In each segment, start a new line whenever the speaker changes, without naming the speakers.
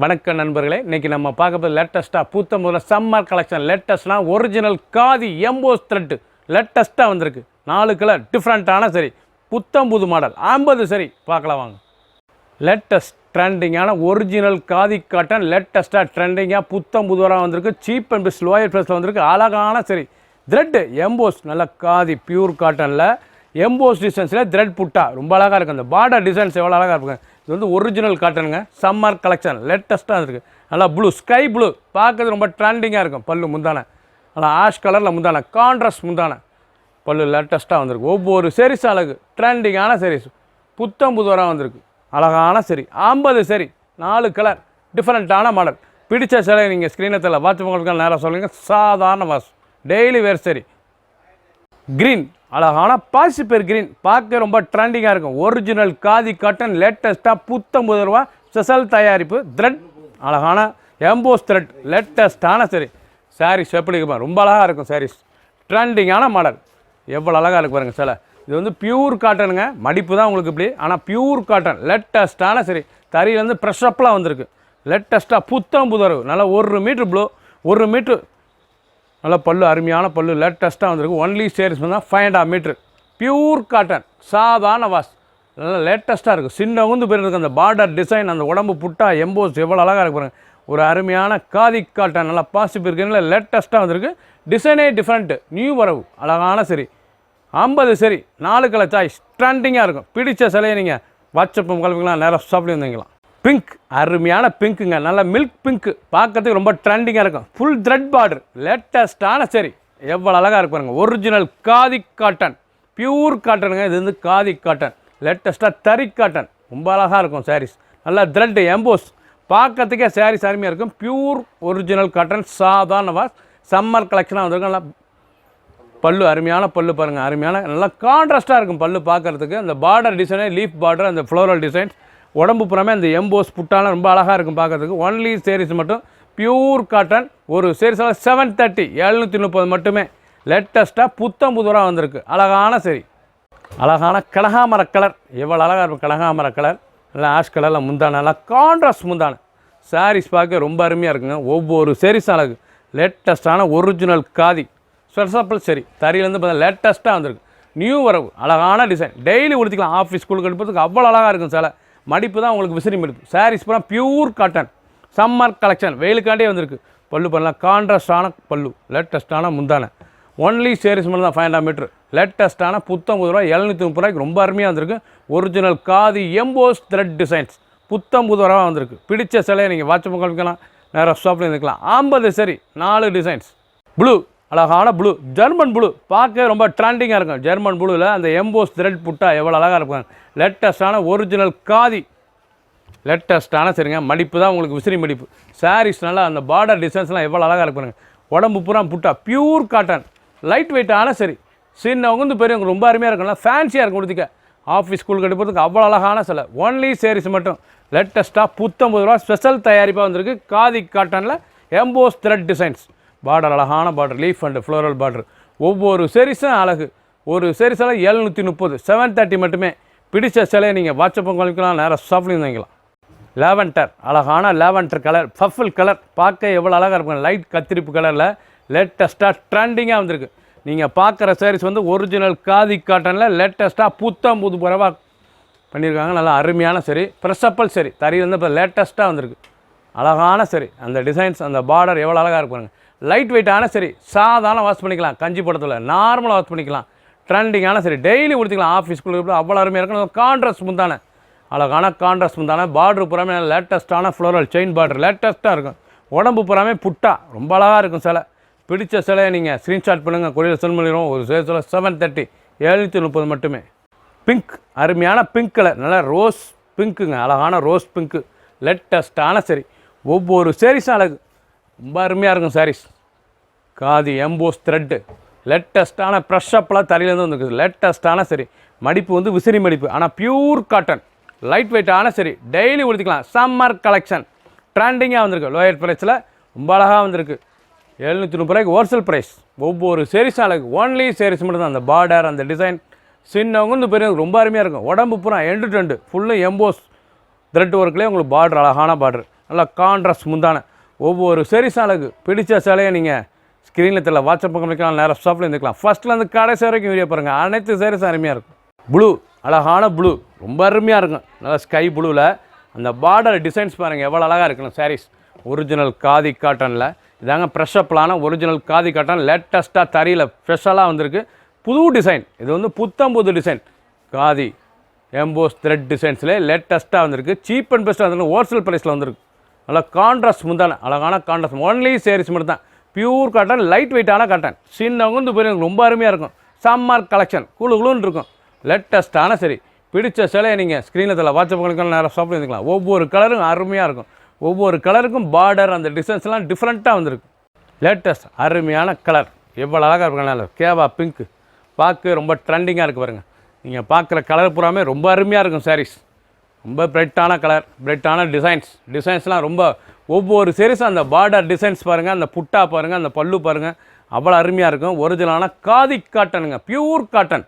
வணக்கம் நண்பர்களே, இன்றைக்கி நம்ம பார்க்க போது லேட்டஸ்ட்டாக பூத்த முதல்ல சம்மர் கலெக்ஷன். லேட்டஸ்ட்னால் ஒரிஜினல் காதி எம்போஸ் த்ரெட்டு லேட்டஸ்ட்டாக வந்திருக்கு. 4 கலர் டிஃப்ரெண்ட்டான சரி, புத்தம் புது மாடல் 50 சரி பார்க்கலாம் வாங்க. லேட்டஸ்ட் ட்ரெண்டிங்கான ஒரிஜினல் காதி காட்டன் லேட்டஸ்ட்டாக ட்ரெண்டிங்காக புத்தம் புதுவராக வந்திருக்கு. சீப் அண்ட் பெஸ்ட் லோயர் ப்ரைஸில் வந்திருக்கு. அழகான சரி த்ரெட்டு எம்போஸ் நல்ல காதி பியூர் காட்டனில் எம்போஸ் டிசைன்ஸில் த்ரெட் புட்டா ரொம்ப அழகாக இருக்குது. அந்த பார்டர் டிசைன்ஸ் எவ்வளோ அழகாக இருக்குங்க. இது வந்து ஒரிஜினல் காட்டனுங்க. சம்மர் கலெக்ஷன் லேட்டஸ்ட்டாக இருக்குது. நல்லா ப்ளூ ஸ்கை ப்ளூ பார்க்கறது ரொம்ப ட்ரெண்டிங்காக இருக்கும். பல்லு முந்தான நல்லா ஆஷ் கலரில் முந்தான கான்ட்ராஸ்ட் முந்தான பல்லு லேட்டஸ்ட்டாக வந்திருக்கு. ஒவ்வொரு சீரிஸ் அழகு ட்ரெண்டிங்கான சீரிஸ் புத்தம் புதுவராக வந்திருக்கு. அழகான சரி 50 சரி 4 கலர் டிஃப்ரெண்ட்டான மாடல். பிடிச்ச சிலை நீங்கள் ஸ்க்ரீனத்தில் வாட்ச் நேராக சொல்லுங்கள். சாதாரண வாஸ் டெய்லி வேர் சரி க்ரீன் அழகான பாசிப்பேர் க்ரீன் பார்க்க ரொம்ப ட்ரெண்டிங்காக இருக்கும். ஒரிஜினல் காதி காட்டன் லேட்டஸ்ட்டாக புத்தம் புது ரூபா ஸ்பெஷல் தயாரிப்பு த்ரெட் அழகான எம்போஸ் த்ரெட் லேட்டஸ்ட்டான சரி சாரீஸ் எப்படி இருக்கும் ரொம்ப அழகாக இருக்கும். சாரீஸ் ட்ரெண்டிங்கான மாடல் எவ்வளோ அழகாக இருக்கு பாருங்கள் சில. இது வந்து பியூர் காட்டனுங்க. மடிப்பு தான் உங்களுக்கு இப்படி, ஆனால் பியூர் காட்டன் லேட்டஸ்ட்டான சரி தறியிலேருந்து ப்ரெஷ்அப்லாம் வந்திருக்கு. லேட்டஸ்ட்டாக புத்தம் புதரவு நல்லா 1 மீட்ரு ப்ளூ 1 மீட்ரு நல்லா பல்லு அருமையான பல்லு லேட்டஸ்ட்டாக வந்திருக்கு. ஒன்லி சேரீஸ் வந்து 5.5 மீட்ரு பியூர் காட்டன் சாதாரண வாஸ் நல்லா லேட்டஸ்ட்டாக இருக்குது. சின்ன உந்து பேர் இருக்குது. அந்த பார்டர் டிசைன் அந்த உடம்பு புட்டா எம்போஸ் எவ்வளோ அழகாக இருக்கு பாருங்கள். ஒரு அருமையான காதி காட்டன் நல்லா பாசிப்பு இருக்குங்களா லேட்டஸ்ட்டாக வந்திருக்கு. டிசைனே டிஃப்ரெண்ட்டு நியூ வரவு அழகான சரி 50 சரி 4 கலர் சாய்ஸ் ட்ரெண்டிங்காக இருக்கும். பிடிச்ச சிலையை நீங்கள் வாட்ஸ்அப் கிளம்பிக்கலாம் நேராக ஷாப்லேயும் வந்தீங்களாம். பிங்க் அருமையான பிங்க்குங்க. நல்லா மில்க் பிங்க்கு பார்க்கறதுக்கு ரொம்ப ட்ரெண்டிங்காக இருக்கும். ஃபுல் த்ரெட் பார்டர் லேட்டஸ்ட்டான சரி எவ்வளோ அழகாக இருக்கு பாருங்கள். ஒரிஜினல் காதி காட்டன் பியூர் காட்டனுங்க. இது வந்து காதி காட்டன் லேட்டஸ்ட்டாக தறி காட்டன் ரொம்ப அழகாக இருக்கும். சாரீஸ் நல்லா த்ரெட் எம்போஸ் பார்க்கறதுக்கே சாரீஸ் அருமையாக இருக்கும். பியூர் ஒரிஜினல் காட்டன் சாதாரண சம்மர் கலெக்ஷனாக வந்திருக்கும். நல்லா பல்லு அருமையான பல்லு பாருங்கள். அருமையான நல்லா கான்ட்ராஸ்ட்டாக இருக்கும் பல்லு பார்க்குறதுக்கு. அந்த பார்டர் டிசைனே லீஃப் பார்டர் அந்த ஃப்ளோரல் டிசைன்ஸ் உடம்பு புறமே அந்த எம்போஸ் புட்டாலாம் ரொம்ப அழகாக இருக்கும் பார்க்குறதுக்கு. ஒன்லி சேரீஸ் மட்டும் பியூர் காட்டன். ஒரு சேரீஸால் 730 730 மட்டுமே லேட்டஸ்ட்டாக புத்தம் புதுவராக வந்திருக்கு. அழகான சரி அழகான கனகாமர கலர் எவ்வளோ அழகாக இருக்கும். கனகாமர கலர் நல்லா ஆஷ் கலரில் முந்தான நல்லா கான்ட்ராஸ்ட் முந்தான சாரீஸ் பார்க்க ரொம்ப அருமையாக இருக்குங்க. ஒவ்வொரு சேரீஸ் அழகு லேட்டஸ்ட்டான ஒரிஜினல் காதி ஸ்பெஷல் சரி தறியிலேருந்து பார்த்தா லேட்டஸ்ட்டாக வந்திருக்கு. நியூ வரவு அழகான டிசைன் டெய்லி உடுத்திக்கலாம். ஆஃபீஸ் ஸ்கூலுக்கு எடுப்பதுக்கு அவ்வளோ அழகாக இருக்கும். சில மடிப்பு தான் உங்களுக்கு விசிறி மடிப்பு. சாரீஸ் பூரா பியூர் காட்டன் சம்மர் கலெக்ஷன் வெயிலுக்காண்டே வந்திருக்கு. பல்லு பண்ணலாம் கான்ட்ராஸ்டான பல்லு லேட்டஸ்ட்டான முந்தான. ஒன்லி சேரீஸ் மட்டும் தான் 5.5 மீட்ரு லேட்டஸ்ட்டான புத்தம் புது ரூபா 730 ரூபாய்க்கு ரொம்ப அருமையாக வந்திருக்கு. Original khadi EMBOSS thread designs புத்தம் புது ரூபா வந்திருக்கு. பிடிச்ச சிலையை நீங்கள் வாட்ஸ்அப் காமிக்கலாம் நேராக ஷாப்பில் இருந்துக்கலாம். 50 சரி 4 டிசைன்ஸ். ப்ளூ அழகான ப்ளூ ஜெர்மன் ப்ளூ பார்க்க ரொம்ப ட்ரெண்டிங்காக இருக்கும். ஜெர்மன் ப்ளூவில் அந்த எம்போஸ் த்ரெட் புட்டா எவ்வளோ அழகாக இருக்கும். லேட்டஸ்ட்டான ஒரிஜினல் காதி லேட்டஸ்ட்டான சரிங்க மடிப்பு தான் உங்களுக்கு விசிறி மடிப்பு. சாரீஸ் நல்லா அந்த பார்டர் டிசைன்ஸ்லாம் எவ்வளோ அழகாக இருப்பாங்க. உடம்பு பூரா புட்டா பியூர் காட்டன் லைட் வெயிட்டான சரி சின்னவங்க வந்து பெரியவங்க ரொம்ப அருமையாக இருக்கும்ல ஃபேன்சியாக இருக்கும். கொடுத்துக்க ஆஃபீஸ் ஸ்கூலுக்கு எடுப்பதுக்கு அவ்வளோ அழகான சில. ஒன்லி சேரீஸ் மட்டும் லேட்டஸ்ட்டாக 19 ரூபா ஸ்பெஷல் தயாரிப்பாக வந்திருக்கு. காதி காட்டனில் எம்போஸ் த்ரெட் டிசைன்ஸ் பார்டர் அழகான border leaf and floral border. ஒவ்வொரு சேரீஸும் அழகு. ஒரு சேரீஸால் 730 730 மட்டுமே. பிடிச்ச சிலையை நீங்கள் வாட்ஸ்அப் காமிக்கலாம் நேராக ஷாப்லேயும் வாங்கிக்கலாம். லேவண்டர் அழகான லேவண்டர் கலர் பஃபில் கலர் பார்க்க எவ்வளோ அழகாக இருக்கும். லைட் கத்திரிப்பு கலரில் லேட்டஸ்ட்டாக ட்ரெண்டிங்காக வந்திருக்கு. நீங்கள் பார்க்குற சாரீஸ் வந்து ஒரிஜினல் காதி காட்டனில் லேட்டஸ்ட்டாக புத்தம் புது பரவாக பண்ணியிருக்காங்க. நல்லா அருமையான சரி ப்ரெஸ்அப்பல் சரி தறியிலேருந்து இப்போ லேட்டஸ்ட்டாக வந்திருக்கு. அழகான சரி அந்த டிசைன்ஸ் அந்த பார்டர் எவ்வளோ அழகாக இருப்பாங்க. லைட் வெயிட்டான சரி சாதாரண வாஷ் பண்ணிக்கலாம். கஞ்சி படத்தில் நார்மலாக வாஷ் பண்ணிக்கலாம். ட்ரெண்டிங்கான சரி டெய்லி கொடுத்துக்கலாம். ஆஃபீஸ் ஸ்கூலுக்கு அவ்வளோ அருமையாக இருக்கும். கான்ட்ராஸ்ட் முந்தான அழகான கான்ட்ராஸ்ட் முந்தான பார்டர் புறாமே லேட்டஸ்ட்டான ஃப்ளோரல் செயின் பார்டர் லேட்டஸ்ட்டாக இருக்கும். உடம்பு புறாமே புட்டா ரொம்ப அழகாக இருக்கும். சிலை பிடிச்ச சிலையை நீங்கள் ஸ்க்ரீன்ஷாட் பண்ணுங்கள். கொரியர் சென்ட் பண்ணிடுவோம். ஒரு சேரீஸில் 730 730 மட்டுமே. பிங்க் அருமையான பிங்க் கலர் நல்லா ரோஸ் பிங்க்குங்க. அழகான ரோஸ் பிங்க்கு லேட்டஸ்ட்டான சரி ஒவ்வொரு சேரீஸும் அழகு ரொம்ப அருமையாக இருக்கும். சாரீஸ் காதி எம்போஸ் த்ரெட்டு லேட்டஸ்ட்டான ப்ரெஷ்அப்லாம் தறியிலேருந்து வந்துருக்குது. லேட்டஸ்ட்டான சரி மடிப்பு வந்து விசிறி மடிப்பு ஆனால் பியூர் காட்டன் லைட் வெயிட்டான சரி டெய்லி உடுத்திக்கலாம். சம்மர் கலெக்ஷன் ட்ரெண்டிங்காக வந்திருக்கு. லோயர் ப்ரைஸில் ரொம்ப அழகாக வந்திருக்கு. 730 ரூபாய்க்கு ஹோல்சேல் ப்ரைஸ். ஒவ்வொரு சேரீஸும் அழகு. ஒன்லி சேரீஸ் மட்டும் தான் அந்த பார்டர் அந்த டிசைன் சின்னவங்க வந்து பெரியவங்க ரொம்ப அருமையாக இருக்கும். உடம்பு பூரா end to end full emboss thread ஒர்க்லேயே உங்களுக்கு பார்டர் அழகான பார்டர் நல்லா கான்ட்ராஸ்ட் முந்தான ஒவ்வொரு sarees அழகு. பிடிச்ச சேலையை நீங்கள் ஸ்க்ரீனில் தெரியல வாட்ஸ்அப் பக்கம் வைக்கலாம், நேராக ஷாப்பில் இருந்துக்கலாம். ஃபஸ்ட்லேருந்து கடைசி வரைக்கும் வீடியோ பாருங்கள். அனைத்து sarees அருமையாக இருக்கும். ப்ளூ, அழகான ப்ளூ, ரொம்ப அருமையாக இருக்கும். நல்லா ஸ்கை ப்ளூவில் அந்த பார்டர் டிசைன்ஸ் பாருங்கள் எவ்வளோ அழகாக இருக்கணும். sarees ஒரிஜினல் காதி காட்டனில் இதாங்க ப்ரெஷ்அப்லான ஒரிஜினல் காதி காட்டன். லேட்டஸ்ட்டாக தறியில் ஃப்ரெஷ்ஷாக வந்திருக்கு. புது டிசைன், இது வந்து புத்தம்புது டிசைன். காதி எம்போஸ் த்ரெட் டிசைன்ஸ்லேயே லேட்டஸ்ட்டாக வந்திருக்கு. சீப் அண்ட் பெஸ்ட்டாக வந்துருக்கு. ஹோல்சேல் ப்ரைஸில் வந்திருக்கு. நல்லா கான்ட்ராஸ்ட் முந்தான அழகான கான்ட்ராஸ்ட். ஒன்லி sarees மட்டும் தான். பியூர் காட்டன், லைட் வெயிட்டான காட்டன். சின்னவங்க வந்து போய் ரொம்ப அருமையாக இருக்கும். சம்மர் கலெக்ஷன் குழுன்னு இருக்கும். லேட்டஸ்ட்டான சரி. பிடிச்ச சிலையை நீங்கள் ஸ்க்ரீனில் தெரியல வாட்ஸ்அப் பண்ணிக்கலாம், நேராக ஷாப்பில் இருந்துக்கலாம். ஒவ்வொரு கலரும் அருமையாக இருக்கும். ஒவ்வொரு கலருக்கும் பார்டர் அந்த டிசைன்ஸ்லாம் டிஃப்ரெண்ட்டாக வந்திருக்கு. லேட்டஸ்ட் அருமையான கலர் எவ்வளோ அழகாக இருக்குனால கேவா பிங்க்கு பார்க்க ரொம்ப ட்ரெண்டிங்காக இருக்குது பாருங்கள். நீங்கள் பார்க்குற கலர் பூராமே ரொம்ப அருமையாக இருக்கும். sarees ரொம்ப பிரைட்டான கலர், பிரைட்டான டிசைன்ஸ்லாம் ரொம்ப ஒவ்வொரு sareesம் அந்த பார்டர் டிசைன்ஸ் பாருங்கள், அந்த புட்டா பாருங்கள், அந்த பல்லு பாருங்கள், அவ்வளோ அருமையாக இருக்கும். ஒரிஜினலான காதி காட்டனுங்க, பியூர் காட்டன்.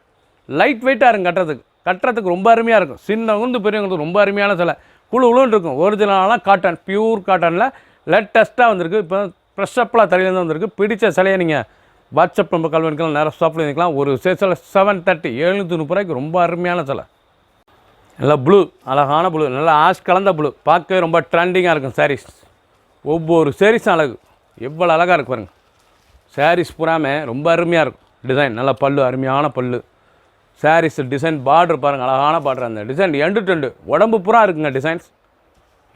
லைட் வெயிட்டாக இருக்கும். கட்டுறதுக்கு ரொம்ப அருமையாக இருக்கும். சின்னவங்க பெரியவங்களுக்கு ரொம்ப அருமையான சிலை குழுன்னு இருக்கும். ஒரிஜினலான காட்டன், பியூர் காட்டனில் லேட்டஸ்ட்டாக வந்திருக்கு. இப்போ ப்ரெஷ்அப்பில் தரையிலேருந்து வந்திருக்கு. பிடிச்ச சிலையை நீங்கள் வாட்ஸ்அப் நம்ம கால் பண்ணிக்கலாம், நேராக ஷாப்பில் இருந்துக்கலாம். ஒரு சேல்ஸில் 730 730 ரூபாய்க்கு ரொம்ப அருமையான சிலை. நல்லா ப்ளூ, அழகான ப்ளூ, நல்லா ஆஷ் கலந்த ப்ளூ, பார்க்கவே ரொம்ப ட்ரெண்டிங்காக இருக்கும். sarees ஒவ்வொரு sareesம் அழகு எவ்வளோ அழகாக இருக்கு பாருங்கள். sarees பூராமே ரொம்ப அருமையாக இருக்கும். டிசைன் நல்லா பல்லு, அருமையான பல்லு. sarees டிசைன் பார்டர் பாருங்கள், அழகான பார்டர். அந்த டிசைன் எண்டு டு எண்டு உடம்பு பூரா இருக்குங்க. Designs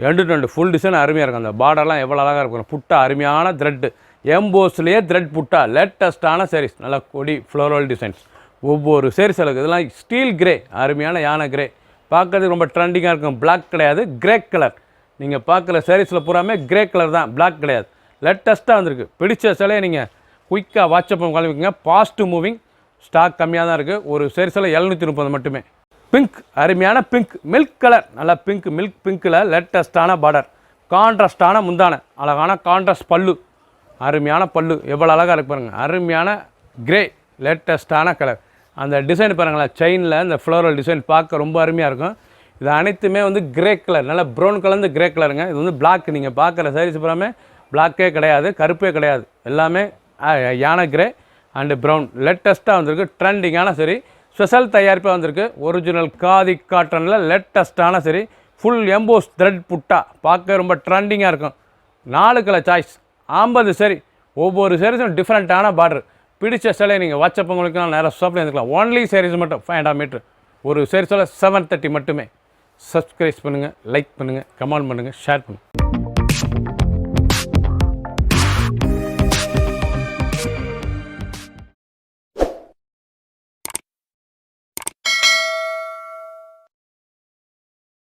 end to end full design அருமையாக இருக்கும். அந்த பார்டர்லாம் எவ்வளோ அழகாக இருக்கும். புட்டா அருமையான த்ரெட்டு, எம்போஸ்லேயே த்ரெட் புட்டா. லேட்டஸ்ட்டான sarees நல்லா கொடி ஃப்ளோரல் டிசைன்ஸ். ஒவ்வொரு sarees அழகு. இதெல்லாம் ஸ்டீல் கிரே, அருமையான யானை கிரே, பார்க்கறதுக்கு ரொம்ப ட்ரெண்டிங்காக இருக்கும். பிளாக் கிடையாது, கிரே கலர். நீங்கள் பார்க்குற sareesல பூராமே கிரே கலர் தான், பிளாக் கிடையாது. லேட்டஸ்ட்டாக வந்திருக்கு. பிடிச்ச சிலையை நீங்கள் குயிக்காக வாட்ஸ்அப் காமிக்குங்க. ஃபாஸ்ட்டு மூவிங், ஸ்டாக் கம்மியாக தான் இருக்குது. ஒரு sareesல 730 மட்டுமே. பிங்க், அருமையான பிங்க், மில்க் கலர், நல்லா பிங்க், மில்க் பிங்க்கில் லேட்டஸ்ட்டான பார்டர், கான்ட்ராஸ்டான முந்தான, அழகான கான்ட்ராஸ்ட் பல்லு, அருமையான பல்லு எவ்வளோ அழகாக இருக்கு பாருங்கள். அருமையான கிரே, லேட்டஸ்ட்டான கலர். அந்த டிசைன் பாருங்களேன், செயினில் இந்த ஃப்ளோரல் டிசைன் பார்க்க ரொம்ப அருமையாக இருக்கும். இது அனைத்துமே வந்து கிரே கலர், நல்லா ப்ரௌன் கலந்து கிரே கலருங்க. இது வந்து பிளாக். நீங்கள் பார்க்குற sarees பூராமே பிளாக்கே கிடையாது, கருப்பே கிடையாது, எல்லாமே யானை கிரே அண்டு ப்ரௌன். லேட்டஸ்ட்டாக வந்திருக்கு. ட்ரெண்டிங்கான சரி, ஸ்பெஷல் தயாரிப்பாக வந்திருக்கு. ஒரிஜினல் காதி காட்டனில் லேட்டஸ்ட்டான சரி, ஃபுல் எம்போஸ் த்ரெட் புட்டா, பார்க்க ரொம்ப ட்ரெண்டிங்காக இருக்கும். 4 கலர் சாய்ஸ், 50 சரி. ஒவ்வொரு sareesம் டிஃப்ரெண்ட்டான பார்டர். பிடிச்ச சிலையை நீங்கள் வாட்ஸ்அப் உங்களுக்கு நேராக ஷாப்பில் இருந்துக்கலாம். ஒன்லி sarees மட்டும் 500 மீட்ரு. ஒரு sareesல 730 மட்டுமே. சப்ஸ்கிரைப் பண்ணுங்கள், லைக் பண்ணுங்கள், கமெண்ட் பண்ணுங்கள், ஷேர் பண்ணுங்கள்.